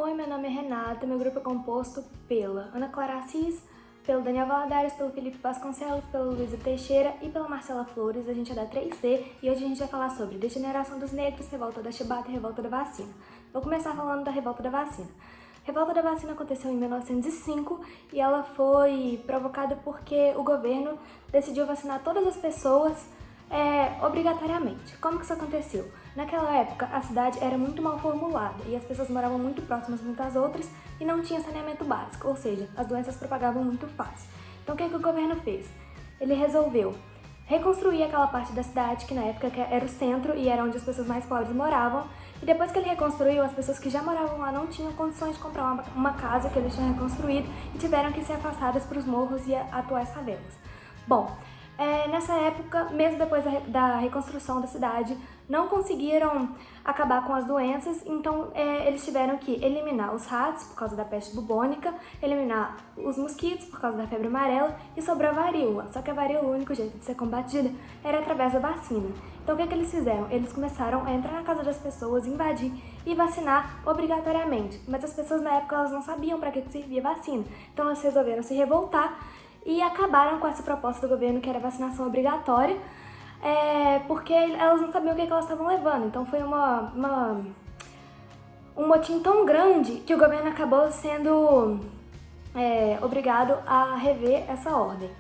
Oi, meu nome é Renata, meu grupo é composto pela Ana Clara Assis, pelo Daniel Valadares, pelo Felipe Vasconcelos, pela Luísa Teixeira e pela Marcela Flores. A gente é da 3C e hoje a gente vai falar sobre degeneração dos negros, revolta da chibata e revolta da vacina. Vou começar falando da revolta da vacina. A revolta da vacina aconteceu em 1905 e ela foi provocada porque o governo decidiu vacinar todas as pessoas obrigatoriamente. Como que isso aconteceu? Naquela época, a cidade era muito mal formulada e as pessoas moravam muito próximas umas das outras e não tinha saneamento básico, ou seja, as doenças propagavam muito fácil. Então, o que o governo fez? Ele resolveu reconstruir aquela parte da cidade que na época era o centro e era onde as pessoas mais pobres moravam. E depois que ele reconstruiu, as pessoas que já moravam lá não tinham condições de comprar uma casa que ele tinha reconstruído e tiveram que ser afastadas para os morros e atuais favelas. Bom, nessa época, mesmo depois da reconstrução da cidade, não conseguiram acabar com as doenças, então eles tiveram que eliminar os ratos por causa da peste bubônica, eliminar os mosquitos por causa da febre amarela e sobrou a varíola. Só que a varíola, o único jeito de ser combatida era através da vacina. Então o que eles fizeram? Eles começaram a entrar na casa das pessoas, invadir e vacinar obrigatoriamente. Mas as pessoas na época elas não sabiam para que servia a vacina, então elas resolveram se revoltar e acabaram com essa proposta do governo que era vacinação obrigatória, porque elas não sabiam o que elas estavam levando. Então foi um motim tão grande que o governo acabou sendo obrigado a rever essa ordem.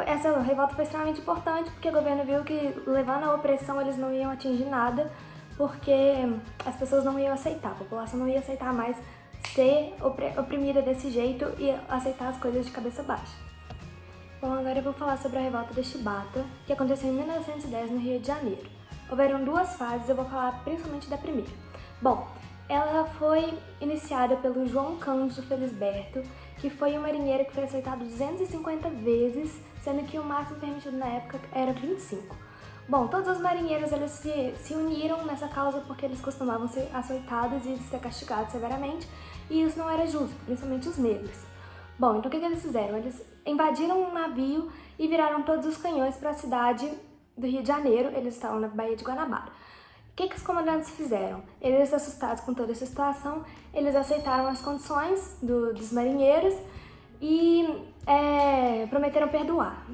Essa revolta foi extremamente importante porque o governo viu que levando a opressão eles não iam atingir nada, porque as pessoas não iam aceitar, a população não ia aceitar mais ser oprimida desse jeito e aceitar as coisas de cabeça baixa. Bom, agora eu vou falar sobre a revolta da chibata, que aconteceu em 1910 no Rio de Janeiro. Houveram duas fases, eu vou falar principalmente da primeira. Bom, ela foi iniciada pelo João Cândido Felisberto, que foi um marinheiro que foi açoitado 250 vezes, sendo que o máximo permitido na época era 25. Bom, todos os marinheiros eles se uniram nessa causa porque eles costumavam ser açoitados e ser castigados severamente, e isso não era justo, principalmente os negros. Bom, então o que eles fizeram? Eles invadiram um navio e viraram todos os canhões para a cidade do Rio de Janeiro. Eles estavam na Baía de Guanabara. O que os comandantes fizeram? Eles, assustados com toda essa situação, eles aceitaram as condições dos marinheiros e prometeram perdoar.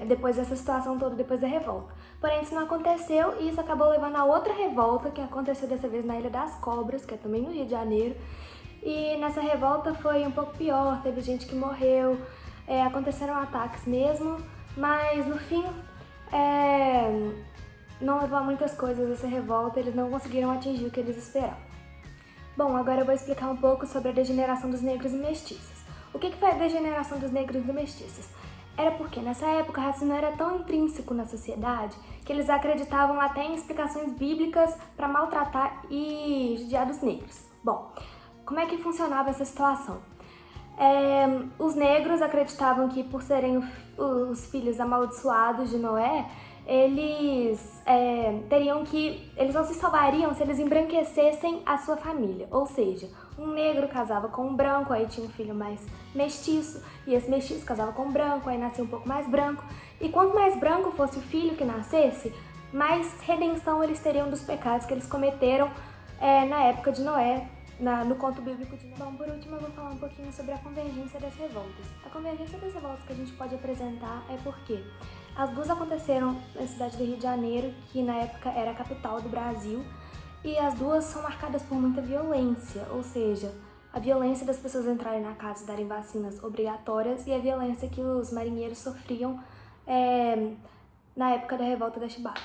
Depois dessa situação toda, depois da revolta. Porém, isso não aconteceu e isso acabou levando a outra revolta, que aconteceu dessa vez na Ilha das Cobras, que é também no Rio de Janeiro. E nessa revolta foi um pouco pior, teve gente que morreu, aconteceram ataques mesmo, mas no fim não levou a muitas coisas essa revolta, eles não conseguiram atingir o que eles esperavam. Bom, agora eu vou explicar um pouco sobre a degeneração dos negros e mestiços. O que foi a degeneração dos negros e mestiços? Era porque nessa época o racismo era tão intrínseco na sociedade que eles acreditavam até em explicações bíblicas para maltratar e judiar dos negros. Bom, como é que funcionava essa situação? Os negros acreditavam que por serem os filhos amaldiçoados de Noé, eles não se salvariam se eles embranquecessem a sua família. Ou seja, um negro casava com um branco, aí tinha um filho mais mestiço, e esse mestiço casava com um branco, aí nascia um pouco mais branco. E quanto mais branco fosse o filho que nascesse, mais redenção eles teriam dos pecados que eles cometeram na época de Noé, no conto bíblico de Noé. Bom, por último eu vou falar um pouquinho sobre a convergência das revoltas. A convergência das revoltas que a gente pode apresentar é porque as duas aconteceram na cidade do Rio de Janeiro, que na época era a capital do Brasil, e as duas são marcadas por muita violência, ou seja, a violência das pessoas entrarem na casa e darem vacinas obrigatórias e a violência que os marinheiros sofriam na época da revolta da chibata.